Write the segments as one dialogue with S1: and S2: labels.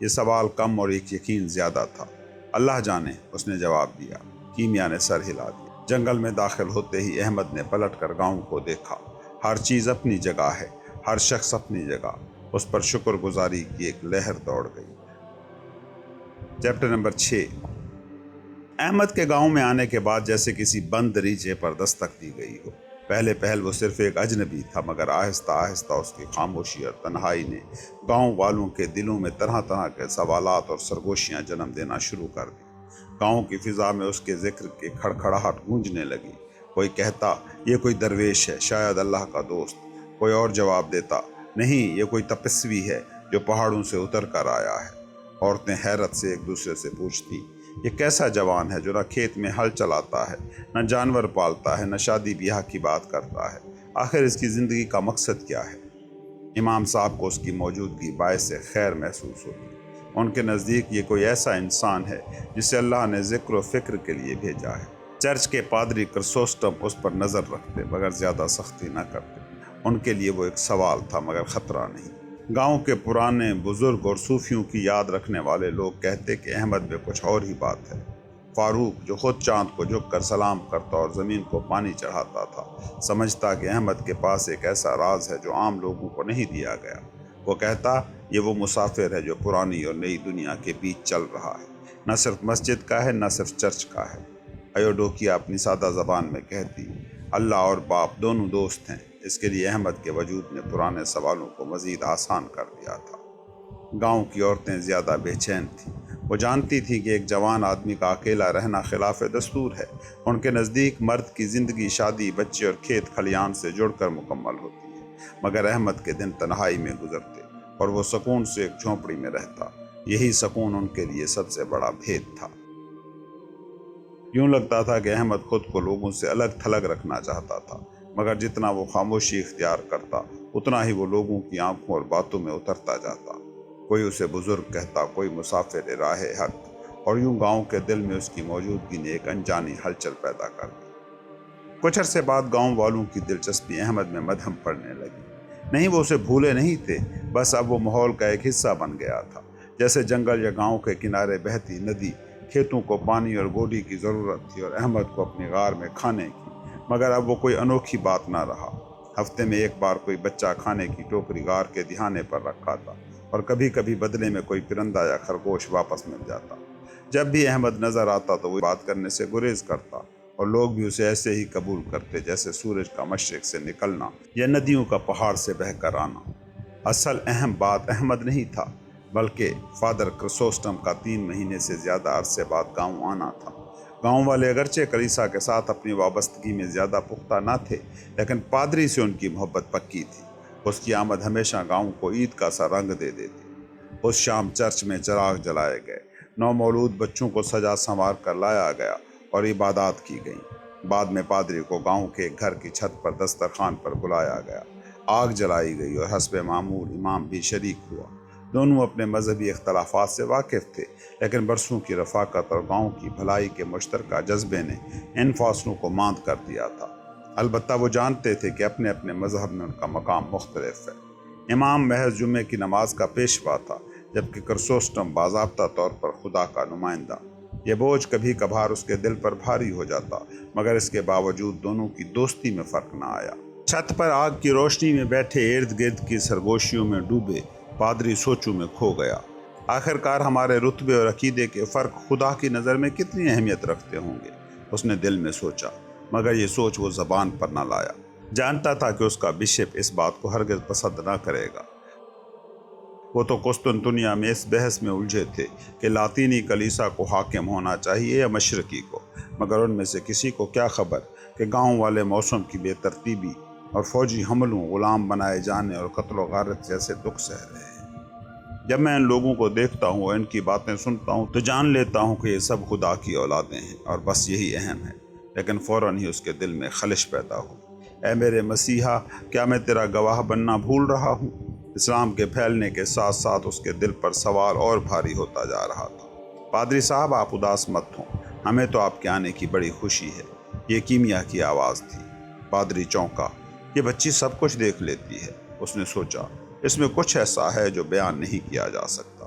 S1: یہ سوال کم اور ایک یقین زیادہ تھا۔ اللہ جانے، اس نے جواب دیا۔ کیمیا نے سر ہلا دیا۔ جنگل میں داخل ہوتے ہی احمد نے پلٹ کر گاؤں کو دیکھا۔ ہر چیز اپنی جگہ ہے، ہر شخص اپنی جگہ۔ اس پر شکر گزاری کی ایک لہر دوڑ گئی۔ Chapter number 6۔ احمد کے گاؤں میں آنے کے بعد جیسے کسی بند دریچے پر دستک دی گئی ہو۔ پہلے وہ صرف ایک اجنبی تھا، مگر آہستہ آہستہ اس کی خاموشی اور تنہائی نے گاؤں والوں کے دلوں میں طرح طرح کے سوالات اور سرگوشیاں جنم دینا شروع کر دی۔ گاؤں کی فضا میں اس کے ذکر کی کھڑکھڑاہٹ گونجنے لگی۔ کوئی کہتا یہ کوئی درویش ہے، شاید اللہ کا دوست۔ کوئی اور جواب دیتا نہیں، یہ کوئی تپسوی ہے جو پہاڑوں سے اتر کر آیا ہے۔ عورتیں حیرت سے ایک دوسرے سے پوچھتی یہ کیسا جوان ہے جو نہ کھیت میں ہل چلاتا ہے، نہ جانور پالتا ہے، نہ شادی بیاہ کی بات کرتا ہے۔ آخر اس کی زندگی کا مقصد کیا ہے؟ امام صاحب کو اس کی موجودگی باعث خیر محسوس ہوتی۔ ان کے نزدیک یہ کوئی ایسا انسان ہے جسے اللہ نے ذکر و فکر کے لیے بھیجا ہے۔ چرچ کے پادری کرسوسٹم اس پر نظر رکھتے مگر زیادہ سختی نہ کرتے۔ ان کے لیے وہ ایک سوال تھا مگر خطرہ نہیں۔ گاؤں کے پرانے بزرگ اور صوفیوں کی یاد رکھنے والے لوگ کہتے کہ احمد میں کچھ اور ہی بات ہے۔ فاروق جو خود چاند کو جھک کر سلام کرتا اور زمین کو پانی چڑھاتا تھا، سمجھتا کہ احمد کے پاس ایک ایسا راز ہے جو عام لوگوں کو نہیں دیا گیا۔ وہ کہتا یہ وہ مسافر ہے جو پرانی اور نئی دنیا کے بیچ چل رہا ہے، نہ صرف مسجد کا ہے، نہ صرف چرچ کا ہے۔ ایوڈوکیا اپنی سادہ زبان میں کہتی اللہ اور باپ دونوں دوست ہیں۔ اس کے لیے احمد کے وجود نے پرانے سوالوں کو مزید آسان کر دیا تھا۔ گاؤں کی عورتیں زیادہ بے چین تھیں۔ وہ جانتی تھی کہ ایک جوان آدمی کا اکیلا رہنا خلاف دستور ہے۔ ان کے نزدیک مرد کی زندگی شادی، بچے اور کھیت کھلیان سے جڑ کر مکمل ہوتی ہے، مگر احمد کے دن تنہائی میں گزرتے اور وہ سکون سے ایک جھونپڑی میں رہتا۔ یہی سکون ان کے لیے سب سے بڑا بھید تھا۔ یوں لگتا تھا کہ احمد خود کو لوگوں سے الگ تھلگ رکھنا چاہتا تھا، مگر جتنا وہ خاموشی اختیار کرتا اتنا ہی وہ لوگوں کی آنکھوں اور باتوں میں اترتا جاتا۔ کوئی اسے بزرگ کہتا، کوئی مسافر راہ حق، اور یوں گاؤں کے دل میں اس کی موجودگی نے ایک انجانی ہلچل پیدا کر دی۔ کچھ عرصے بعد گاؤں والوں کی دلچسپی احمد میں مدھم پڑنے لگی۔ نہیں، وہ اسے بھولے نہیں تھے، بس اب وہ ماحول کا ایک حصہ بن گیا تھا۔ جیسے جنگل یا گاؤں کے کنارے بہتی ندی، کھیتوں کو پانی اور گوڈی کی ضرورت تھی اور احمد کو اپنی غار میں کھانے کی، مگر اب وہ کوئی انوکھی بات نہ رہا۔ ہفتے میں ایک بار کوئی بچہ کھانے کی ٹوکری غار کے دہانے پر رکھا تھا اور کبھی کبھی بدلے میں کوئی پرندہ یا خرگوش واپس مل جاتا۔ جب بھی احمد نظر آتا تو وہ بات کرنے سے گریز کرتا اور لوگ بھی اسے ایسے ہی قبول کرتے جیسے سورج کا مشرق سے نکلنا یا ندیوں کا پہاڑ سے بہہ کر آنا۔ اصل اہم بات احمد نہیں تھا، بلکہ فادر کرسوسٹم کا 3 مہینے سے زیادہ عرصے بعد گاؤں آنا تھا۔ گاؤں والے اگرچہ کلیسا کے ساتھ اپنی وابستگی میں زیادہ پختہ نہ تھے، لیکن پادری سے ان کی محبت پکی تھی۔ اس کی آمد ہمیشہ گاؤں کو عید کا سا رنگ دے دیتی۔ اس شام چرچ میں چراغ جلائے گئے، نومولود بچوں کو سجا سنوار کر لایا گیا اور عبادات کی گئیں۔ بعد میں پادری کو گاؤں کے گھر کی چھت پر دسترخوان پر بلایا گیا، آگ جلائی گئی اور حسب معمول امام بھی شریک ہوا۔ دونوں اپنے مذہبی اختلافات سے واقف تھے، لیکن برسوں کی رفاقت اور گاؤں کی بھلائی کے مشترکہ جذبے نے ان فاصلوں کو ماند کر دیا تھا۔ البتہ وہ جانتے تھے کہ اپنے اپنے مذہب میں ان کا مقام مختلف ہے۔ امام محض جمعے کی نماز کا پیشوا تھا، جبکہ کرسوسٹم باضابطہ طور پر خدا کا نمائندہ۔ یہ بوجھ کبھی کبھار اس کے دل پر بھاری ہو جاتا، مگر اس کے باوجود دونوں کی دوستی میں فرق نہ آیا۔ چھت پر آگ کی روشنی میں بیٹھے، ارد گرد کی سرگوشیوں میں ڈوبے، پادری سوچوں میں کھو گیا۔ آخرکار ہمارے رتبے اور عقیدے کے فرق خدا کی نظر میں کتنی اہمیت رکھتے ہوں گے، اس نے دل میں سوچا، مگر یہ سوچ وہ زبان پر نہ لایا۔ جانتا تھا کہ اس کا بشپ اس بات کو ہرگز پسند نہ کرے گا۔ وہ تو قسطنطنیہ میں اس بحث میں الجھے تھے کہ لاطینی کلیسا کو حاکم ہونا چاہیے یا مشرقی کو، مگر ان میں سے کسی کو کیا خبر کہ گاؤں والے موسم کی بے ترتیبی اور فوجی حملوں، غلام بنائے جانے اور قتل و غارت جیسے دکھ سہ رہے ہیں۔ جب میں ان لوگوں کو دیکھتا ہوں اور ان کی باتیں سنتا ہوں تو جان لیتا ہوں کہ یہ سب خدا کی اولادیں ہیں اور بس یہی اہم ہے، لیکن فوراً ہی اس کے دل میں خلش پیدا ہو۔ اے میرے مسیحا، کیا میں تیرا گواہ بننا بھول رہا ہوں؟ اسلام کے پھیلنے کے ساتھ ساتھ اس کے دل پر سوال اور بھاری ہوتا جا رہا تھا۔ پادری صاحب، آپ اداس مت ہوں، ہمیں تو آپ کے آنے کی بڑی خوشی ہے۔ یہ کیمیا کی آواز تھی۔ پادری چونکا۔ یہ بچی سب کچھ دیکھ لیتی ہے، اس نے سوچا۔ اس میں کچھ ایسا ہے جو بیان نہیں کیا جا سکتا۔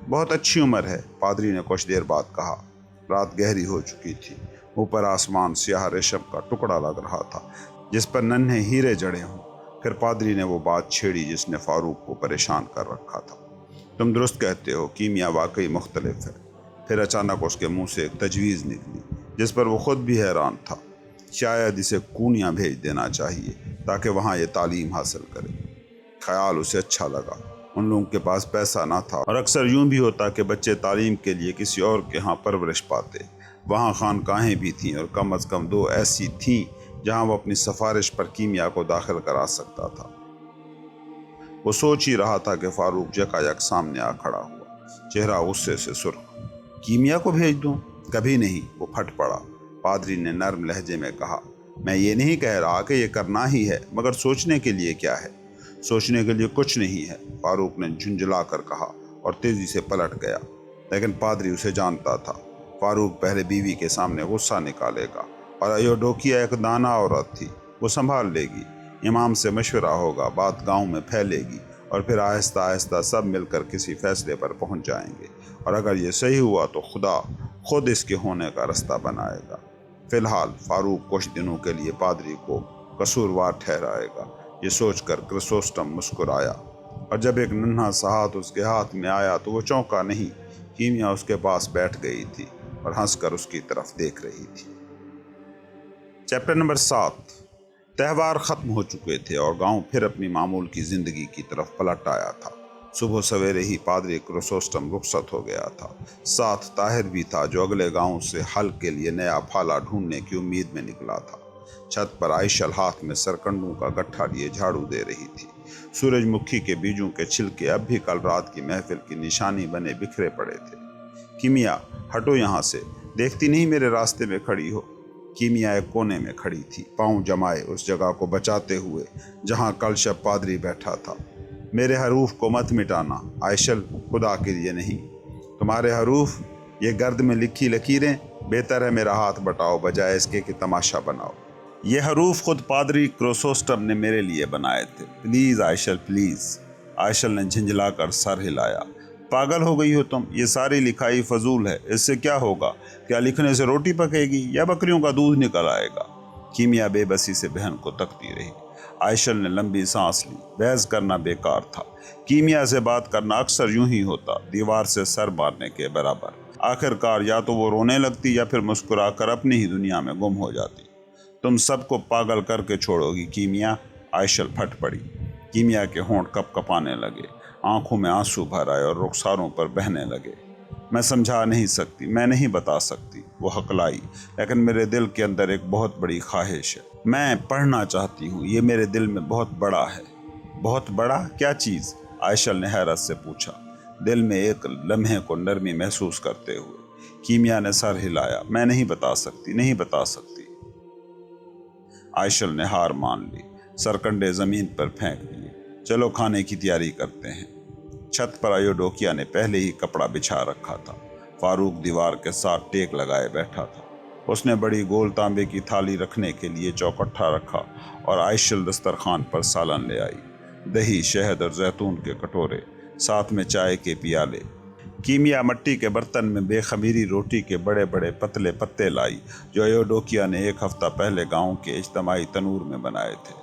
S1: بہت اچھی عمر ہے، پادری نے کچھ دیر بعد کہا۔ رات گہری ہو چکی تھی، اوپر آسمان سیاہ ریشم کا ٹکڑا لگ رہا تھا جس پر ننھے ہیرے جڑے ہوں۔ پھر پادری نے وہ بات چھیڑی جس نے فاروق کو پریشان کر رکھا تھا۔ تم درست کہتے ہو، کیمیا واقعی مختلف ہے۔ پھر اچانک اس کے منہ سے ایک تجویز نکلی جس پر وہ خود بھی حیران تھا۔ شاید اسے کونیا بھیج دینا چاہیے تاکہ وہاں یہ تعلیم حاصل کرے۔ خیال اسے اچھا لگا۔ ان لوگوں کے پاس پیسہ نہ تھا اور اکثر یوں بھی ہوتا کہ بچے تعلیم کے لیے کسی اور کے ہاں پرورش پاتے۔ وہاں خانقاہیں بھی تھیں اور کم از کم 2 ایسی تھیں جہاں وہ اپنی سفارش پر کیمیا کو داخل کرا سکتا تھا۔ وہ سوچ ہی رہا تھا کہ فاروق یکایک سامنے آ کھڑا ہوا، چہرہ غصے سے سرخ۔ کیمیا کو بھیج دوں؟ کبھی نہیں، وہ پھٹ پڑا۔ پادری نے نرم لہجے میں کہا، میں یہ نہیں کہہ رہا کہ یہ کرنا ہی ہے، مگر سوچنے کے لیے کیا ہے؟ سوچنے کے لیے کچھ نہیں ہے، فاروق نے جھنجھلا کر کہا اور تیزی سے پلٹ گیا۔ لیکن پادری اسے جانتا تھا۔ فاروق پہلے بیوی کے سامنے غصہ نکالے گا، اور ایوڈوکیا ایک دانا عورت تھی، وہ سنبھال لے گی۔ امام سے مشورہ ہوگا، بات گاؤں میں پھیلے گی، اور پھر آہستہ آہستہ سب مل کر کسی فیصلے پر پہنچ جائیں گے، اور اگر یہ صحیح ہوا تو خدا خود اس کے ہونے کا رستہ بنائے گا۔ فی الحال فاروق کچھ دنوں کے لیے پادری کو قصوروار ٹھہرائے گا۔ یہ سوچ کر کرسوسٹم مسکرایا، اور جب ایک ننھا سا ہاتھ اس کے ہاتھ میں آیا تو وہ چونکا نہیں۔ کیمیا اس کے پاس بیٹھ گئی تھی اور ہنس کر اس کی طرف دیکھ رہی تھی۔ Chapter number 7۔ تہوار ختم ہو چکے تھے اور گاؤں پھر اپنی معمول کی زندگی کی طرف پلٹ آیا تھا۔ صبح سویرے ہی پادری کرسوسٹم رخصت ہو گیا تھا۔ ساتھ طاہر بھی تھا جو اگلے گاؤں سے حل کے لیے نیا پھالا ڈھونڈنے کی امید میں نکلا تھا۔ چھت پر عائشل ہاتھ میں سرکنڈوں کا گٹھا لیے جھاڑو دے رہی تھی۔ سورج مکھی کے بیجوں کے چھلکے اب بھی کل رات کی محفل کی نشانی بنے بکھرے پڑے تھے۔ کیمیا، ہٹو یہاں سے، دیکھتی نہیں میرے راستے میں کھڑی ہو؟ کیمیا ایک کونے میں کھڑی تھی، پاؤں جمائے اس جگہ کو بچاتے ہوئے جہاں کل شب پادری بیٹھا تھا۔ میرے حروف کو مت مٹانا عائشل، خدا کے لیے نہیں۔ تمہارے حروف؟ یہ گرد میں لکھی لکیریں؟ بہتر ہے میرا ہاتھ بٹاؤ بجائے اس کے کہ تماشا بناؤ۔ یہ حروف خود پادری کرسوسٹم نے میرے لیے بنائے تھے۔ Please عائشل، please. عائشل نے جھنجھلا کر سر ہلایا۔ پاگل ہو گئی ہو تم؟ یہ ساری لکھائی فضول ہے، اس سے کیا ہوگا؟ کیا لکھنے سے روٹی پکے گی یا بکریوں کا دودھ نکل آئے گا؟ کیمیا بے بسی سے بہن کو تکتی رہی۔ عائشل نے لمبی سانس لی۔ بحث کرنا بیکار تھا۔ کیمیا سے بات کرنا اکثر یوں ہی ہوتا، دیوار سے سر مارنے کے برابر۔ آخر کار یا تو وہ رونے لگتی یا پھر مسکرا کر اپنی ہی دنیا میں گم ہو جاتی۔ تم سب کو پاگل کر کے چھوڑو گی کیمیا؟ عائشل پھٹ پڑی۔ کیمیا کے ہونٹ کپ کپانے لگے، آنکھوں میں آنسو بھر آئے اور رخساروں پر بہنے لگے۔ میں سمجھا نہیں سکتی، میں نہیں بتا سکتی، وہ ہکلائی، لیکن میرے دل کے اندر ایک بہت بڑی خواہش ہے۔ میں پڑھنا چاہتی ہوں، یہ میرے دل میں بہت بڑا ہے۔ بہت بڑا؟ کیا چیز؟ عائشل نے حیرت سے پوچھا، دل میں ایک لمحے کو نرمی محسوس کرتے ہوئے۔ کیمیا نے سر ہلایا۔ میں نہیں بتا سکتی، نہیں بتا سکتی۔ عائشل نے ہار مان لی، سرکنڈے زمین پر پھینک دیے۔ چلو کھانے کی تیاری کرتے ہیں۔ چھت پر ایوڈوکیا نے پہلے ہی کپڑا بچھا رکھا تھا۔ فاروق دیوار کے ساتھ ٹیک لگائے بیٹھا تھا۔ اس نے بڑی گول تانبے کی تھالی رکھنے کے لیے چوکٹھا رکھا اور عائشل دسترخوان پر سالن لے آئی، دہی، شہد اور زیتون کے کٹورے، ساتھ میں چائے کے پیالے۔ کیمیا مٹی کے برتن میں بے خمیری روٹی کے بڑے بڑے پتلے پتے لائی جو ایوڈوکیا نے 1 ہفتہ پہلے گاؤں کے اجتماعی تنور میں بنائے تھے۔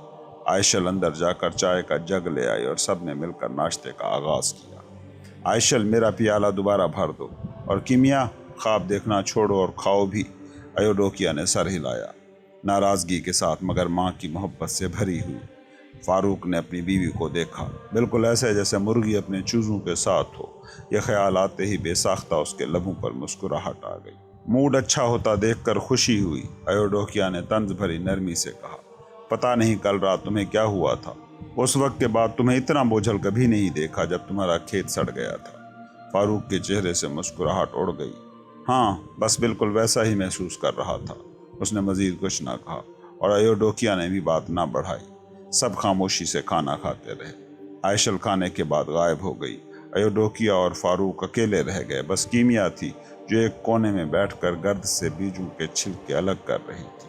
S1: عائشل اندر جا کر چائے کا جگ لے آئی اور سب نے مل کر ناشتے کا آغاز کیا۔ عائشل، میرا پیالہ دوبارہ بھر دو، اور کیمیا، خواب دیکھنا چھوڑو اور کھاؤ بھی۔ ایوڈوکیا نے سر ہلایا، ناراضگی کے ساتھ مگر ماں کی محبت سے بھری ہوئی۔ فاروق نے اپنی بیوی کو دیکھا، بالکل ایسے جیسے مرغی اپنے چوزوں کے ساتھ ہو۔ یہ خیال آتے ہی بے ساختہ اس کے لبوں پر مسکراہٹ آ گئی۔ موڈ اچھا ہوتا دیکھ کر خوشی ہوئی، ایوڈوکیا نے طنز بھری نرمی سے کہا۔ پتہ نہیں کل رات تمہیں کیا ہوا تھا، اس وقت کے بعد تمہیں اتنا بوجھل کبھی نہیں دیکھا جب تمہارا کھیت سڑ گیا تھا۔ فاروق کے چہرے سے مسکراہٹ اڑ گئی۔ ہاں، بس بالکل ویسا ہی محسوس کر رہا تھا۔ اس نے مزید کچھ نہ کہا اور ایوڈوکیا نے بھی بات نہ بڑھائی۔ سب خاموشی سے کھانا کھاتے رہے۔ عائشل کھانے کے بعد غائب ہو گئی۔ ایوڈوکیا اور فاروق اکیلے رہ گئے۔ بس کیمیا تھی جو ایک کونے میں بیٹھ کر گرد سے بیجوں کے چھلکے الگ کر رہی تھی۔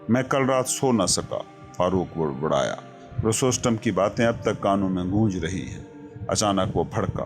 S1: میں کل رات سو نہ سکا، فاروق بڑبڑایا۔ کرسوسٹم کی باتیں اب تک کانوں میں گونج رہی ہیں۔ اچانک وہ بھڑکا۔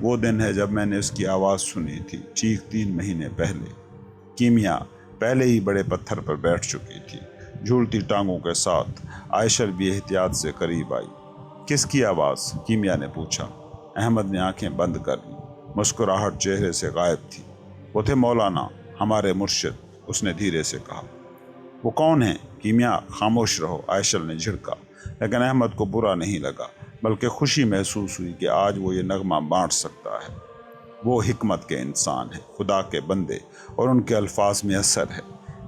S1: وہ دن ہے جب میں نے اس کی آواز سنی تھی، ٹھیک 3 مہینے پہلے۔ کیمیا پہلے ہی بڑے پتھر پر بیٹھ چکی تھی، جھولتی ٹانگوں کے ساتھ۔ عائشہ بھی احتیاط سے قریب آئی۔ کس کی آواز؟ کیمیا نے پوچھا۔ احمد نے آنکھیں بند کر لی، مسکراہٹ چہرے سے غائب تھی۔ وہ تھے مولانا، ہمارے مرشد، اس نے دھیرے سے کہا۔ وہ کون ہیں؟ کیمیا خاموش رہو، عائشہ نے جھڑکا۔ لیکن احمد کو برا نہیں لگا، بلکہ خوشی محسوس ہوئی کہ آج وہ یہ نغمہ بانٹ سکتا ہے۔ وہ حکمت کے انسان ہیں، خدا کے بندے، اور ان کے الفاظ میں اثر ہے۔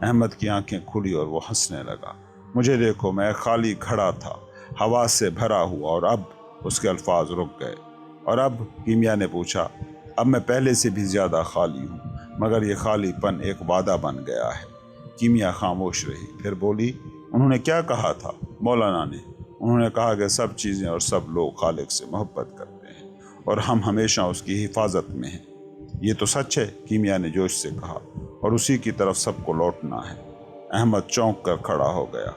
S1: احمد کی آنکھیں کھلی اور وہ ہنسنے لگا۔ مجھے دیکھو، میں خالی کھڑا تھا، ہوا سے بھرا ہوا، اور اب اس کے الفاظ رک گئے۔ اور اب؟ کیمیا نے پوچھا۔ اب میں پہلے سے بھی زیادہ خالی ہوں، مگر یہ خالی پن ایک وعدہ بن گیا ہے۔ کیمیا خاموش رہی، پھر بولی، انہوں نے کیا کہا تھا؟ مولانا نے۔ انہوں نے کہا کہ سب چیزیں اور سب لوگ خالق سے محبت کرتے ہیں، اور ہم ہمیشہ اس کی حفاظت میں ہیں۔ یہ تو سچ ہے، کیمیا نے جوش سے کہا، اور اسی کی طرف سب کو لوٹنا ہے۔ احمد چونک کر کھڑا ہو گیا۔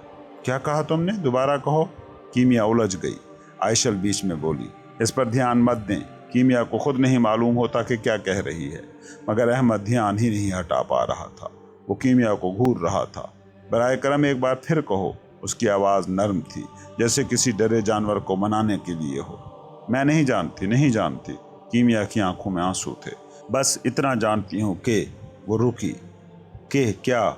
S1: کیا کہا تم نے؟ دوبارہ کہو۔ کیمیا الجھ گئی۔ عائشہ بیچ میں بولی، اس پر دھیان مت دیں۔ کیمیا کو خود نہیں معلوم ہوتا کہ کیا کہہ رہی ہے، مگر احمد دھیان ہی نہیں ہٹا پا رہا تھا۔ وہ کیمیا کو گھور رہا تھا۔ برائے کرم ایک بار پھر کہو۔ اس کی آواز نرم تھی، جیسے کسی ڈرے جانور کو منانے کے لیے ہو۔ میں نہیں جانتی، نہیں جانتی۔ کیمیا کی آنکھوں میں آنسو تھے۔ بس اتنا جانتی ہوں کہ… وہ رکی۔ کہ کیا؟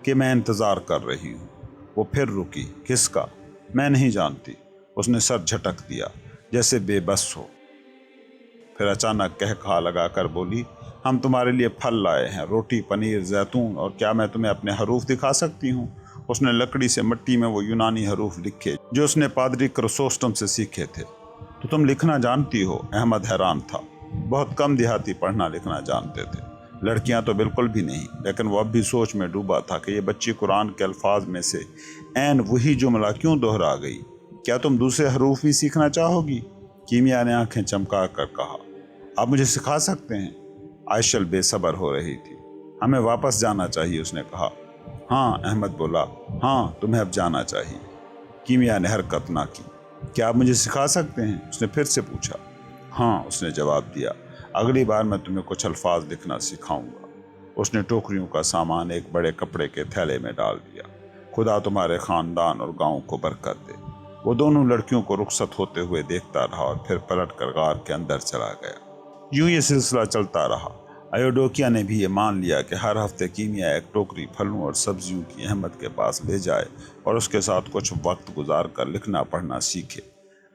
S1: کہ میں انتظار کر رہی ہوں۔ وہ پھر رکی۔ کس کا؟ میں نہیں جانتی۔ اس نے سر جھٹک دیا، جیسے بے بس ہو۔ پھر اچانک کہا لگا کر بولی، ہم تمہارے لیے پھل لائے ہیں، روٹی، پنیر، زیتون، اور کیا میں تمہیں اپنے حروف دکھا سکتی ہوں؟ اس نے لکڑی سے مٹی میں وہ یونانی حروف لکھے جو اس نے پادری کرسوسٹم سے سیکھے تھے۔ تو تم لکھنا جانتی ہو؟ احمد حیران تھا۔ بہت کم دیہاتی پڑھنا لکھنا جانتے تھے، لڑکیاں تو بالکل بھی نہیں۔ لیکن وہ اب بھی سوچ میں ڈوبا تھا کہ یہ بچی قرآن کے الفاظ میں سے عین وہی جملہ کیوں دہرا گئی؟ کیا تم دوسرے حروف بھی سیکھنا چاہو گی؟ کیمیا نے آنکھیں چمکا کر کہا۔ آپ مجھے سکھا سکتے ہیں؟ عائشہ بے صبر ہو رہی تھی۔ ہمیں واپس جانا چاہیے، اس نے کہا۔ ہاں، احمد بولا۔ ہاں، تمہیں اب جانا چاہیے۔ کیمیا نے حرکت نہ کی۔ کیا آپ مجھے سکھا سکتے ہیں؟ اس نے پھر سے پوچھا۔ ہاں، اس نے جواب دیا۔ اگلی بار میں تمہیں کچھ الفاظ لکھنا سکھاؤں گا۔ اس نے ٹوکریوں کا سامان ایک بڑے کپڑے کے تھیلے میں ڈال دیا۔ خدا تمہارے خاندان اور گاؤں کو برکت دے۔ وہ دونوں لڑکیوں کو رخصت ہوتے ہوئے دیکھتا رہا اور پھر پلٹ کر غار کے اندر چلا گیا۔ یوں یہ سلسلہ چلتا رہا۔ ایوڈوکیا نے بھی یہ مان لیا کہ ہر ہفتے کیمیا ایک ٹوکری پھلوں اور سبزیوں کی احمد کے پاس لے جائے اور اس کے ساتھ کچھ وقت گزار کر لکھنا پڑھنا سیکھے۔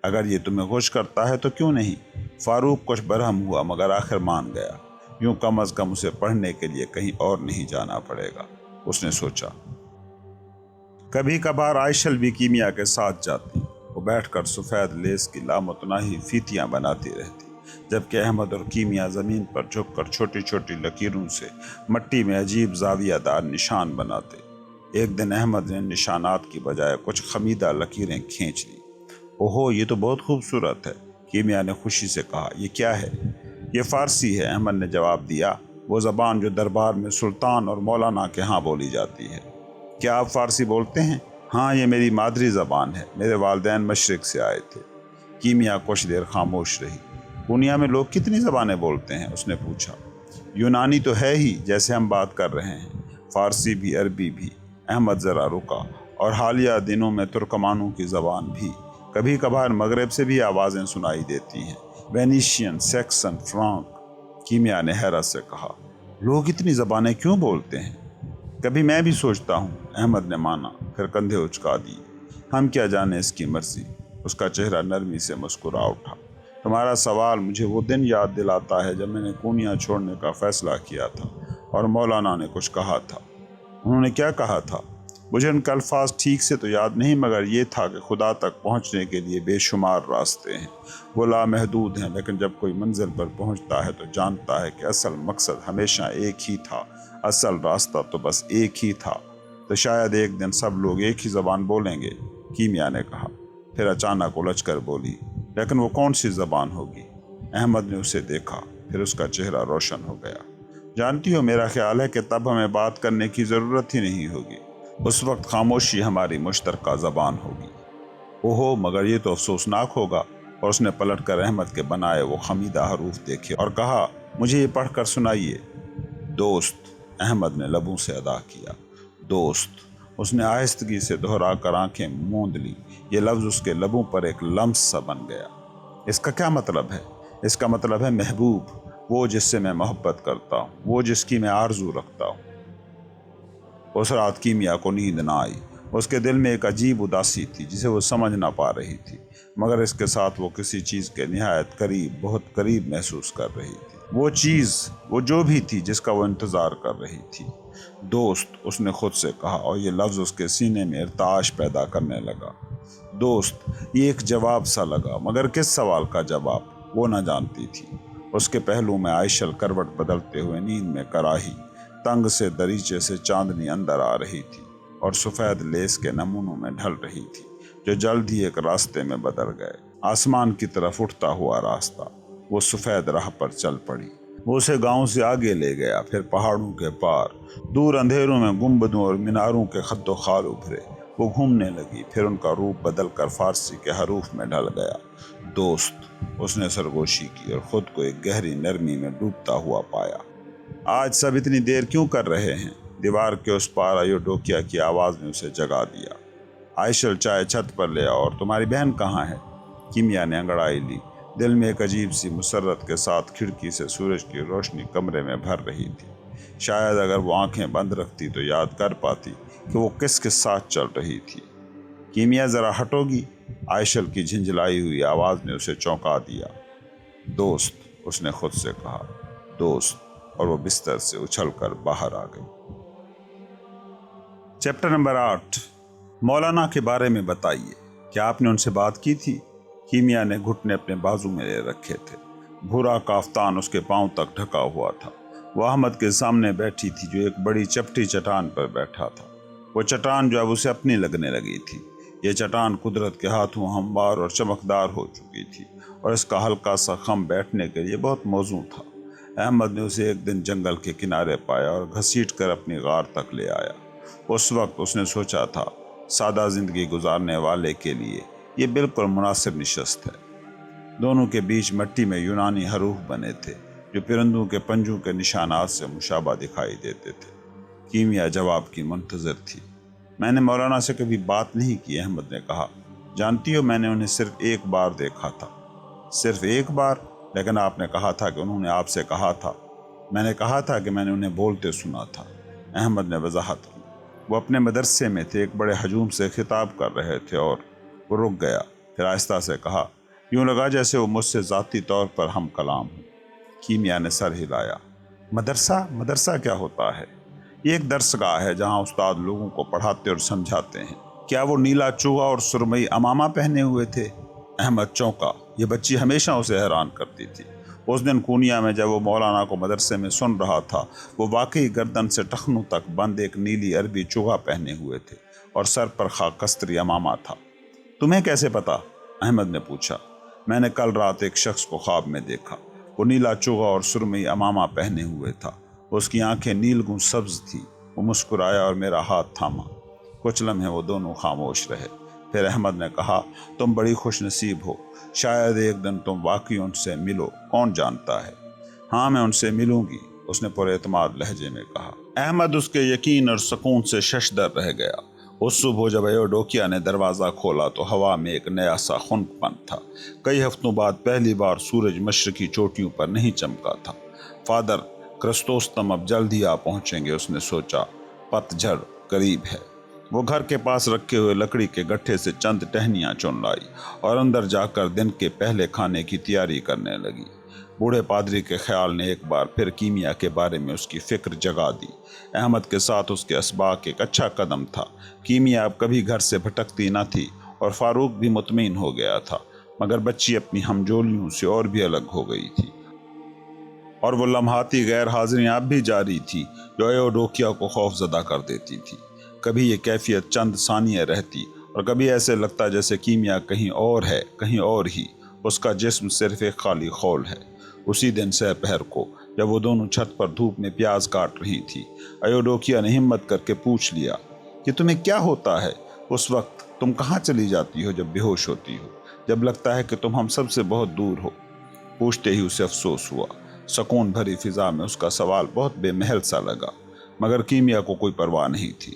S1: اگر یہ تمہیں خوش کرتا ہے تو کیوں نہیں؟ فاروق کچھ برہم ہوا، مگر آخر مان گیا۔ یوں کم از کم اسے پڑھنے کے لیے کہیں اور نہیں جانا پڑے گا، اس نے سوچا۔ کبھی کبھار عائشہ بھی کیمیا کے ساتھ جاتی۔ وہ بیٹھ کر سفید لیس کی لامتناہی فیتیاں بناتی رہتی، جبکہ احمد اور کیمیا زمین پر جھک کر چھوٹی چھوٹی لکیروں سے مٹی میں عجیب زاویہ دار نشان بناتے۔ ایک دن احمد نے نشانات کی بجائے کچھ خمیدہ لکیریں کھینچ لی۔ اوہو، یہ تو بہت خوبصورت ہے، کیمیا نے خوشی سے کہا۔ یہ کیا ہے؟ یہ فارسی ہے، احمد نے جواب دیا، وہ زبان جو دربار میں سلطان اور مولانا کے ہاں بولی جاتی ہے۔ کیا آپ فارسی بولتے ہیں؟ ہاں، یہ میری مادری زبان ہے، میرے والدین مشرق سے آئے تھے۔ کیمیا کچھ دیر خاموش رہی۔ دنیا میں لوگ کتنی زبانیں بولتے ہیں؟ اس نے پوچھا۔ یونانی تو ہے ہی، جیسے ہم بات کر رہے ہیں، فارسی بھی، عربی بھی۔ احمد ذرا رکا۔ اور حالیہ دنوں میں ترکمانوں کی زبان بھی۔ کبھی کبھار مغرب سے بھی آوازیں سنائی دیتی ہیں، وینیشین، سیکسن، فرانک۔ کیمیا نے حیرت سے کہا، لوگ اتنی زبانیں کیوں بولتے ہیں؟ کبھی میں بھی سوچتا ہوں، احمد نے مانا، پھر کندھے اچکا دیے۔ ہم کیا جانے اس کی مرضی۔ اس کا چہرہ نرمی سے مسکرا اٹھا۔ تمہارا سوال مجھے وہ دن یاد دلاتا ہے جب میں نے کونیا چھوڑنے کا فیصلہ کیا تھا اور مولانا نے کچھ کہا تھا۔ انہوں نے کیا کہا تھا؟ مجھے ان کے الفاظ ٹھیک سے تو یاد نہیں، مگر یہ تھا کہ خدا تک پہنچنے کے لیے بے شمار راستے ہیں، وہ لامحدود ہیں، لیکن جب کوئی منزل پر پہنچتا ہے تو جانتا ہے کہ اصل مقصد ہمیشہ ایک ہی تھا، اصل راستہ تو بس ایک ہی تھا۔ تو شاید ایک دن سب لوگ ایک ہی زبان بولیں گے، کیمیا نے کہا۔ پھر اچانک الجھ کر بولی، لیکن وہ کون سی زبان ہوگی؟ احمد نے اسے دیکھا، پھر اس کا چہرہ روشن ہو گیا۔ جانتی ہو، میرا خیال ہے کہ تب ہمیں بات کرنے کی ضرورت ہی نہیں ہوگی، اس وقت خاموشی ہماری مشترکہ زبان ہوگی۔ اوہو، مگر یہ تو افسوسناک ہوگا۔ اور اس نے پلٹ کر احمد کے بنائے وہ خمیدہ حروف دیکھے اور کہا مجھے یہ پڑھ کر سنائیے۔ دوست، احمد نے لبوں سے ادا کیا۔ دوست، اس نے آہستگی سے دہرا کر آنکھیں موند لی۔ یہ لفظ اس کے لبوں پر ایک لمس سا بن گیا۔ اس کا کیا مطلب ہے؟ اس کا مطلب ہے محبوب، وہ جس سے میں محبت کرتا ہوں، وہ جس کی میں آرزو رکھتا ہوں۔ اس رات کیمیا کو نیند نہ آئی۔ اس کے دل میں ایک عجیب اداسی تھی جسے وہ سمجھ نہ پا رہی تھی، مگر اس کے ساتھ وہ کسی چیز کے نہایت قریب، بہت قریب محسوس کر رہی تھی۔ وہ چیز، وہ جو بھی تھی جس کا وہ انتظار کر رہی تھی۔ دوست، اس نے خود سے کہا، اور یہ لفظ اس کے سینے میں ارتعاش پیدا کرنے لگا۔ دوست، یہ ایک جواب سا لگا، مگر کس سوال کا جواب وہ نہ جانتی تھی۔ اس کے پہلو میں عائشل کروٹ بدلتے ہوئے نیند میں کراہی، تنگ سے دریچے سے چاندنی اندر آ رہی تھی اور سفید لیس کے نمونوں میں ڈھل رہی تھی جو جلد ہی ایک راستے میں بدل گئے۔ آسمان کی طرف اٹھتا ہوا راستہ، وہ سفید راہ پر چل پڑی۔ وہ اسے گاؤں سے آگے لے گیا، پھر پہاڑوں کے پار، دور اندھیروں میں گنبدوں اور میناروں کے خد و خال ابھرے۔ وہ گھومنے لگی، پھر ان کا روپ بدل کر فارسی کے حروف میں ڈھل گیا۔ دوست، اس نے سرگوشی کی اور خود کو ایک گہری نرمی میں ڈوبتا ہوا پایا۔ آج سب اتنی دیر کیوں کر رہے ہیں؟ دیوار کے اس پار ایوڈوکیا کی آواز نے اسے جگا دیا۔ عائشل، چائے چھت پر لے آؤ، اور تمہاری بہن کہاں ہے؟ کیمیا نے انگڑائی لی۔ دل میں ایک عجیب سی مسرت کے ساتھ کھڑکی سے سورج کی روشنی کمرے میں بھر رہی تھی۔ شاید اگر وہ آنکھیں بند رکھتی تو یاد کر پاتی کہ وہ کس کے ساتھ چل رہی تھی۔ کیمیا، ذرا ہٹو گی؟ عائشل کی جھنجھلائی ہوئی آواز نے اسے چونکا دیا۔ دوست، اس نے خود سے کہا، دوست، اور وہ بستر سے اچھل کر باہر آ گئی۔ Chapter number 8۔ مولانا کے بارے میں بتائیے، کیا آپ نے ان سے بات کی تھی؟ کیمیا نے گھٹنے اپنے بازو میں لے رکھے تھے۔ بھورا کافتان اس کے پاؤں تک ڈھکا ہوا تھا۔ وہ احمد کے سامنے بیٹھی تھی جو ایک بڑی چپٹی چٹان پر بیٹھا تھا۔ وہ چٹان جو اب اسے اپنی لگنے لگی تھی۔ یہ چٹان قدرت کے ہاتھوں ہموار اور چمکدار ہو چکی تھی، اور اس کا ہلکا سا خم بیٹھنے کے لیے بہت موزوں تھا۔ احمد نے اسے ایک دن جنگل کے کنارے پایا اور گھسیٹ کر اپنی غار تک لے آیا۔ اس وقت اس نے سوچا تھا، سادہ زندگی گزارنے والے کے لیے یہ بالکل مناسب نشست ہے۔ دونوں کے بیچ مٹی میں یونانی حروف بنے تھے جو پرندوں کے پنجوں کے نشانات سے مشابہ دکھائی دیتے تھے۔ کیمیا جواب کی منتظر تھی۔ میں نے مولانا سے کبھی بات نہیں کی، احمد نے کہا۔ جانتی ہو، میں نے انہیں صرف ایک بار دیکھا تھا۔ صرف ایک بار؟ لیکن آپ نے کہا تھا کہ انہوں نے آپ سے کہا تھا۔ میں نے کہا تھا کہ میں نے انہیں بولتے سنا تھا، احمد نے وضاحت کی۔ وہ اپنے مدرسے میں تھے، ایک بڑے ہجوم سے خطاب کر رہے تھے اور وہ رک گیا، پھر آہستہ سے کہا، یوں لگا جیسے وہ مجھ سے ذاتی طور پر ہم کلام ہوں۔ کیمیا نے سر ہلایا۔ مدرسہ کیا ہوتا ہے؟ یہ ایک درس گاہ ہے جہاں استاد لوگوں کو پڑھاتے اور سمجھاتے ہیں۔ کیا وہ نیلا چوغا اور سرمئی امامہ پہنے ہوئے تھے؟ احمد چونکا۔ یہ بچی ہمیشہ اسے حیران کرتی تھی۔ اس دن کونیا میں جب وہ مولانا کو مدرسے میں سن رہا تھا، وہ واقعی گردن سے ٹخنوں تک بند ایک نیلی عربی چوغا پہنے ہوئے تھے اور سر پر خاکستری امامہ تھا۔ تمہیں کیسے پتا؟ احمد نے پوچھا۔ میں نے کل رات ایک شخص کو خواب میں دیکھا۔ وہ نیلا چوغا اور سرمئی امامہ پہنے ہوئے تھا۔ اس کی آنکھیں نیلگوں سبز تھی۔ وہ مسکرایا اور میرا ہاتھ تھاما۔ کچھ لمحے وہ دونوں خاموش رہے۔ پھر احمد نے کہا، تم بڑی خوش نصیب ہو، شاید ایک دن تم واقعی ان سے ملو، کون جانتا ہے۔ ہاں، میں ان سے ملوں گی، اس نے پر اعتماد لہجے میں کہا۔ احمد اس کے یقین اور سکون سے ششدر رہ گیا۔ اس صبح جب ایوڈوکیا نے دروازہ کھولا تو ہوا میں ایک نیا سا خنک پن تھا۔ کئی ہفتوں بعد پہلی بار سورج مشرقی چوٹیوں پر نہیں چمکا تھا۔ فادر کرسوستم اب جلد ہی آ پہنچیں گے، اس نے سوچا۔ پت جھڑ قریب ہے۔ وہ گھر کے پاس رکھے ہوئے لکڑی کے گٹھے سے چند ٹہنیاں چن لائی اور اندر جا کر دن کے پہلے کھانے کی تیاری کرنے لگی۔ بوڑھے پادری کے خیال نے ایک بار پھر کیمیا کے بارے میں اس کی فکر جگا دی۔ احمد کے ساتھ اس کے اسباق ایک اچھا قدم تھا۔ کیمیا اب کبھی گھر سے بھٹکتی نہ تھی اور فاروق بھی مطمئن ہو گیا تھا، مگر بچی اپنی ہمجولیوں سے اور بھی الگ ہو گئی تھی، اور وہ لمحاتی غیر حاضریاں اب بھی جاری تھی جو ایوڈوکیا کو خوف زدہ کر دیتی تھی۔ کبھی یہ کیفیت چند ثانیے رہتی اور کبھی ایسے لگتا جیسے کیمیا کہیں اور ہے، کہیں اور ہی، اس کا جسم صرف ایک خالی خول ہے۔ اسی دن سہ پہر کو جب وہ دونوں چھت پر دھوپ میں پیاز کاٹ رہی تھی، ایوڈوکیا نے ہمت کر کے پوچھ لیا کہ تمہیں کیا ہوتا ہے؟ اس وقت تم کہاں چلی جاتی ہو جب بے ہوش ہوتی ہو؟ جب لگتا ہے کہ تم ہم سب سے بہت دور ہو۔ پوچھتے ہی اسے افسوس ہوا۔ سکون بھری فضا میں اس کا سوال بہت بے محل سا لگا، مگر کیمیا کو کوئی پرواہ نہیں تھی۔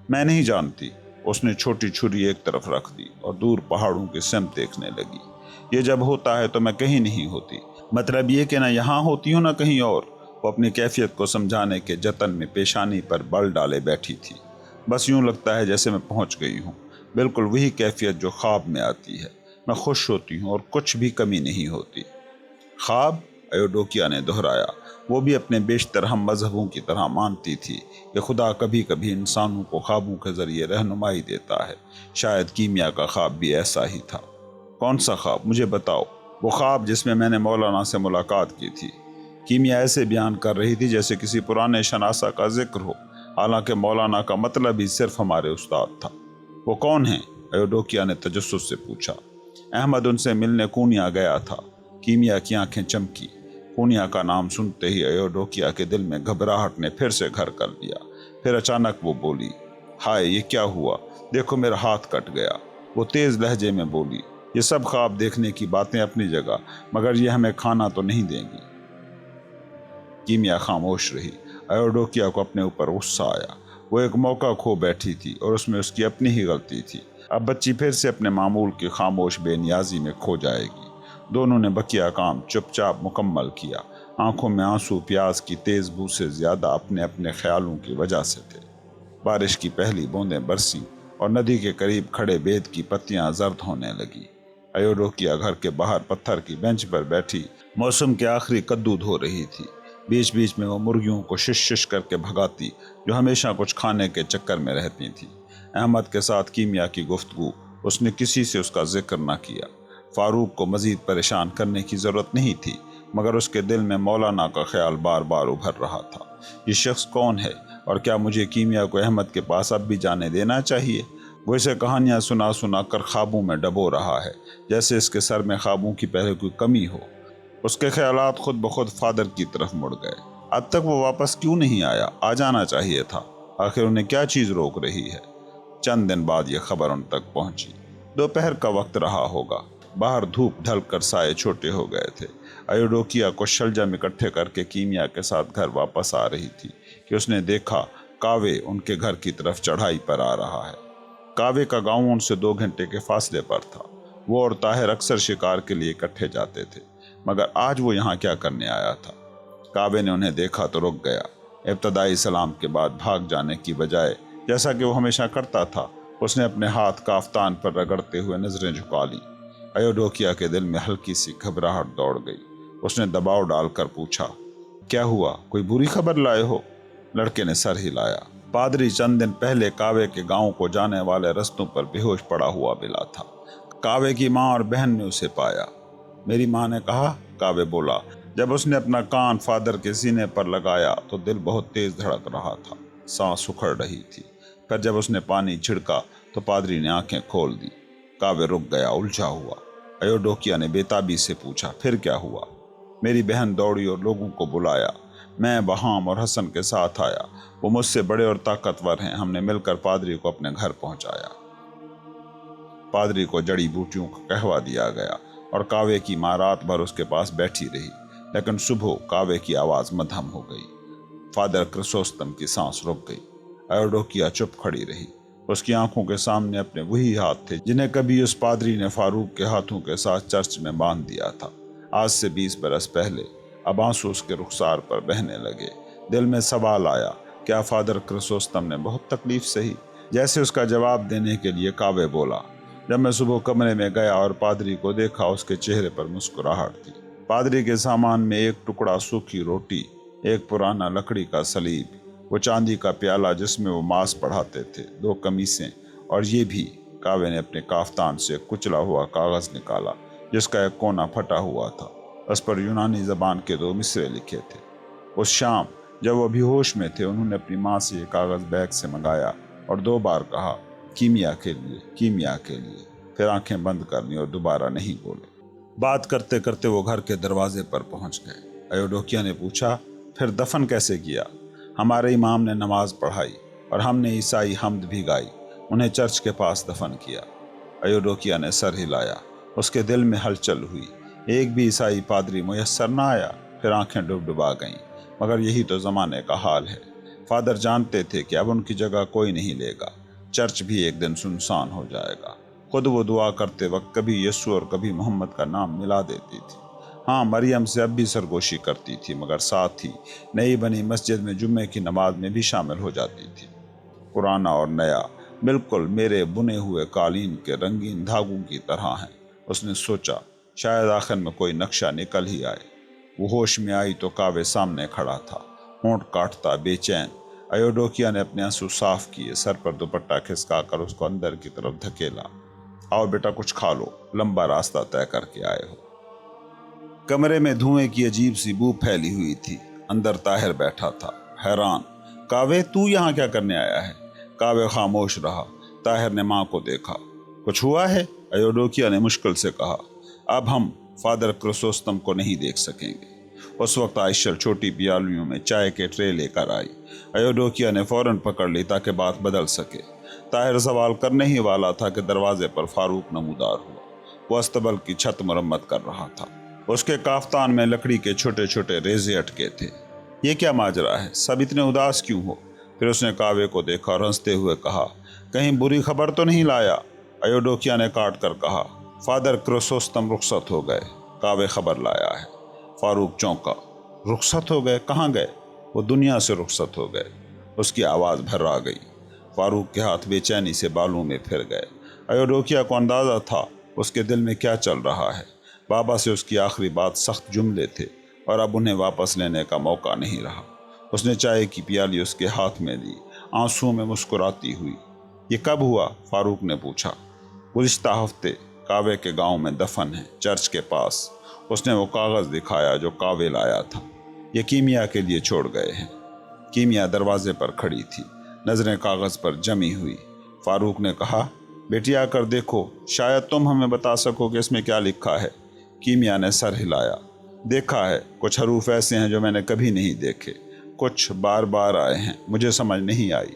S1: میں نہیں جانتی۔ اس نے چھوٹی چھری ایک طرف رکھ دی اور دور پہاڑوں کی سمت دیکھنے لگی۔ یہ جب ہوتا ہے تو میں کہیں نہیں ہوتی، مطلب یہ کہ نہ یہاں ہوتی ہوں نہ کہیں اور۔ وہ اپنی کیفیت کو سمجھانے کے جتن میں پیشانی پر بل ڈالے بیٹھی تھی۔ بس یوں لگتا ہے جیسے میں پہنچ گئی ہوں، بالکل وہی کیفیت جو خواب میں آتی ہے۔ میں خوش ہوتی ہوں اور کچھ بھی کمی نہیں ہوتی۔ خواب؟ ایوڈوکیا نے دہرایا۔ وہ بھی اپنے بیشتر ہم مذہبوں کی طرح مانتی تھی کہ خدا کبھی کبھی انسانوں کو خوابوں کے ذریعے رہنمائی دیتا ہے۔ شاید کیمیا کا خواب بھی ایسا ہی تھا۔ کون سا خواب؟ مجھے بتاؤ۔ وہ خواب جس میں میں نے مولانا سے ملاقات کی تھی۔ کیمیا ایسے بیان کر رہی تھی جیسے کسی پرانے شناسہ کا ذکر ہو، حالانکہ مولانا کا مطلب ہی صرف ہمارے استاد تھا۔ وہ کون ہیں؟ ایوڈوکیا نے تجسس سے پوچھا۔ احمد ان سے ملنے کونیا گیا تھا۔ کیمیا کی آنکھیں چمکی۔ کونیا کا نام سنتے ہی ایوڈوکیا کے دل میں گھبراہٹ نے پھر سے گھر کر لیا۔ پھر اچانک وہ بولی، ہائے یہ کیا ہوا؟ دیکھو میرا ہاتھ کٹ گیا۔ وہ تیز لہجے میں بولی، یہ سب خواب دیکھنے کی باتیں اپنی جگہ، مگر یہ ہمیں کھانا تو نہیں دیں گی۔ کیمیا خاموش رہی۔ ایوڈوکیا کو اپنے اوپر غصہ آیا۔ وہ ایک موقع کھو بیٹھی تھی اور اس میں اس کی اپنی ہی غلطی تھی۔ اب بچی پھر سے اپنے معمول کی خاموش بے نیازی میں کھو جائے گی۔ دونوں نے بقیہ کام چپ چاپ مکمل کیا۔ آنکھوں میں آنسو پیاس کی تیز بو سے زیادہ اپنے اپنے خیالوں کی وجہ سے تھے۔ بارش کی پہلی بوندیں برسیں اور ندی کے قریب کھڑے بید کی پتیاں زرد ہونے لگی۔ ایوڈوکیا گھر کے باہر پتھر کی بینچ پر بیٹھی موسم کے آخری کدو دھو رہی تھی۔ بیچ بیچ میں وہ مرغیوں کو شش شش کر کے بھگاتی جو ہمیشہ کچھ کھانے کے چکر میں رہتی تھیں۔ احمد کے ساتھ کیمیا کی گفتگو، اس نے کسی سے اس کا ذکر نہ کیا۔ فاروق کو مزید پریشان کرنے کی ضرورت نہیں تھی، مگر اس کے دل میں مولانا کا خیال بار بار ابھر رہا تھا۔ یہ شخص کون ہے اور کیا مجھے کیمیا کو احمد کے پاس اب بھی جانے دینا چاہیے؟ وہ اسے کہانیاں سنا سنا کر خوابوں میں ڈبو رہا ہے، جیسے اس کے سر میں خوابوں کی پہلے کوئی کمی ہو۔ اس کے خیالات خود بخود فادر کی طرف مڑ گئے۔ اب تک وہ واپس کیوں نہیں آیا؟ آ جانا چاہیے تھا۔ آخر انہیں کیا چیز روک رہی ہے؟ چند دن بعد یہ خبر ان تک پہنچی۔ دوپہر کا وقت رہا ہوگا۔ باہر دھوپ ڈھل کر سائے چھوٹے ہو گئے تھے۔ ایوڈوکیا کو شلجم اکٹھے کر کے کیمیا کے ساتھ گھر واپس آ رہی تھی کہ اس نے دیکھا کاوے ان کے گھر کی طرف چڑھائی پر آ رہا ہے۔ کاوے کا گاؤں ان سے 2 گھنٹے کے فاصلے پر تھا۔ وہ اور طاہر اکثر شکار کے لیے اکٹھے جاتے تھے، مگر آج وہ یہاں کیا کرنے آیا تھا؟ کاوے نے انہیں دیکھا تو رک گیا۔ ابتدائی سلام کے بعد بھاگ جانے کی بجائے، جیسا کہ وہ ہمیشہ کرتا تھا، اس نے اپنے ہاتھ کافتان پر رگڑتے ہوئے نظریں جھکا لیں۔ ایوڈوکیا کے دل میں ہلکی سی گھبراہٹ دوڑ گئی۔ اس نے دباؤ ڈال کر پوچھا، کیا ہوا؟ کوئی بری خبر لائے ہو؟ لڑکے نے سر ہلایا۔ پادری چند دن پہلے کاوے کے گاؤں کو جانے والے رستوں پر بے ہوش پڑا ہوا ملا تھا۔ کاوے کی ماں اور بہن نے اسے پایا۔ میری ماں نے کہا، کاوے بولا۔ جب اس نے اپنا کان فادر کے سینے پر لگایا تو دل بہت تیز دھڑک رہا تھا، سانس اکھڑ رہی تھی۔ پھر جب اس نے پانی چھڑکا تو پادری نے آنکھیں کھول دی۔ کاوے رک گیا، الجھا ہوا۔ ایوڈوکیا نے بےتابی سے پوچھا، پھر کیا ہوا؟ میری بہن دوڑی اور لوگوں کو بلایا۔ میں بہام اور حسن کے ساتھ آیا۔ وہ مجھ سے بڑے اور طاقتور ہیں۔ ہم نے مل کر پادری کو اپنے گھر پہنچایا۔ پادری کو جڑی بوٹیوں کا قہوہ دیا گیا اور کاوے کی ماں رات بھر اس کے پاس بیٹھی رہی، لیکن صبح کاوے کی آواز مدھم ہو گئی۔ فادر کرسوستم کی سانس رک گئی۔ ایوڈوکیا چپ کھڑی رہی۔ اس کی آنکھوں کے سامنے اپنے وہی ہاتھ تھے جنہیں کبھی اس پادری نے فاروق کے ہاتھوں کے ساتھ چرچ میں باندھ دیا تھا، آج سے 20 برس پہلے۔ اب آنسو اس کے رخسار پر بہنے لگے۔ دل میں سوال آیا، کیا فادر کرسوستم نے بہت تکلیف سہی؟ جیسے اس کا جواب دینے کے لیے کاوے بولا، جب میں صبح کمرے میں گیا اور پادری کو دیکھا، اس کے چہرے پر مسکراہٹ تھی۔ پادری کے سامان میں ایک ٹکڑا سوکھی روٹی، ایک پرانا لکڑی کا سلیب، وہ چاندی کا پیالہ جس میں وہ ماس پڑھاتے تھے، 2 قمیصیں، اور یہ بھی۔ کاوے نے اپنے کافتان سے کچلا ہوا کاغذ نکالا جس کا ایک کونا پھٹا ہوا تھا۔ اس پر یونانی زبان کے 2 مصرے لکھے تھے۔ اس شام جب وہ بھی ہوش میں تھے، انہوں نے اپنی ماں سے یہ کاغذ بیگ سے منگایا اور 2 بار کہا، کیمیا کے لیے، کیمیا کے لیے، پھر آنکھیں بند کر لیں اور دوبارہ نہیں بولے۔ بات کرتے کرتے وہ گھر کے دروازے پر پہنچ گئے۔ ایوڈوکیا نے پوچھا، پھر دفن کیسے کیا؟ ہمارے امام نے نماز پڑھائی اور ہم نے عیسائی حمد بھی گائی، انہیں چرچ کے پاس دفن کیا۔ ایوڈوکیا نے سر ہلایا۔ اس کے دل میں ہلچل ہوئی۔ ایک بھی عیسائی پادری میسر نہ آیا، پھر آنکھیں ڈبڈبا گئیں۔ مگر یہی تو زمانے کا حال ہے۔ فادر جانتے تھے کہ اب ان کی جگہ کوئی نہیں لے گا، چرچ بھی ایک دن سنسان ہو جائے گا۔ خود وہ دعا کرتے وقت کبھی یسوع اور کبھی محمد کا نام ملا دیتی تھی۔ ہاں، مریم سے اب بھی سرگوشی کرتی تھی، مگر ساتھ ہی نئی بنی مسجد میں جمعے کی نماز میں بھی شامل ہو جاتی تھی۔ پرانا اور نیا بالکل میرے بنے ہوئے قالین کے رنگین دھاگوں کی طرح ہیں۔ اس نے سوچا شاید آخر میں کوئی نقشہ نکل ہی آئے۔ وہ ہوش میں آئی تو کعوے سامنے کھڑا تھا، ہونٹ کاٹتا بے چین۔ ایوڈوکیا نے اپنے آنسو صاف کیے، سر پر دوپٹہ کھسکا کر اس کو اندر کی طرف دھکیلا۔ آؤ بیٹا کچھ کھا لو، لمبا راستہ طے کر کے آئے ہو۔ کمرے میں دھوئیں کی عجیب سی بو پھیلی ہوئی تھی۔ اندر طاہر بیٹھا تھا، حیران۔ کعوے تو یہاں کیا کرنے آیا ہے؟ کعوے خاموش رہا۔ طاہر نے ماں کو دیکھا۔ کچھ ہوا ہے؟ ایوڈوکیا نے مشکل سے کہا۔ اب ہم فادر کرسوستم کو نہیں دیکھ سکیں گے۔ اس وقت عائشہ چھوٹی پیالیوں میں چائے کے ٹرے لے کر آئی۔ ایوڈوکیا نے فوراً پکڑ لی تاکہ بات بدل سکے۔ طاہر سوال کرنے ہی والا تھا کہ دروازے پر فاروق نمودار ہوا۔ وہ استبل کی چھت مرمت کر رہا تھا۔ اس کے کافتان میں لکڑی کے چھوٹے چھوٹے ریزے اٹکے تھے۔ یہ کیا ماجرا ہے؟ سب اتنے اداس کیوں ہو؟ پھر اس نے کعوے کو دیکھا اور ہنستے ہوئے کہا، کہیں بری خبر تو نہیں لایا؟ ایوڈوکیا نے کاٹ کر کہا، فادر کرسوستم رخصت ہو گئے، کعوے خبر لایا ہے۔ فاروق چونکا۔ رخصت ہو گئے؟ کہاں گئے؟ وہ دنیا سے رخصت ہو گئے۔ اس کی آواز بھرا گئی۔ فاروق کے ہاتھ بے چینی سے بالوں میں پھر گئے۔ ایوڈوکیا کو اندازہ تھا اس کے دل میں کیا چل رہا ہے۔ بابا سے اس کی آخری بات سخت جملے تھے اور اب انہیں واپس لینے کا موقع نہیں رہا۔ اس نے چائے کی پیالی اس کے ہاتھ میں دی، آنسوؤں میں مسکراتی ہوئی۔ یہ کب ہوا؟ فاروق نے پوچھا۔ گزشتہ ہفتے، کعوے کے گاؤں میں دفن ہے، چرچ کے پاس۔ اس نے وہ کاغذ دکھایا جو کعوے لایا تھا۔ یہ کیمیا کے لیے چھوڑ گئے ہیں۔ کیمیا دروازے پر کھڑی تھی، نظریں کاغذ پر جمی ہوئی۔ فاروق نے کہا، بیٹی آ کر دیکھو، شاید تم ہمیں بتا سکو کہ اس میں کیا لکھا ہے۔ کیمیا نے سر ہلایا۔ دیکھا ہے، کچھ حروف ایسے ہیں جو میں نے کبھی نہیں دیکھے، کچھ بار بار آئے ہیں، مجھے سمجھ نہیں آئی۔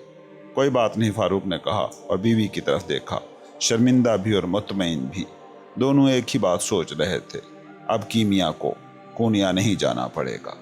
S1: کوئی بات نہیں، فاروق نے کہا اور بیوی کی طرف دیکھا، شرمندہ بھی اور مطمئن بھی۔ دونوں ایک ہی بات سوچ رہے تھے، اب کیمیا کو کونیا نہیں جانا پڑے گا۔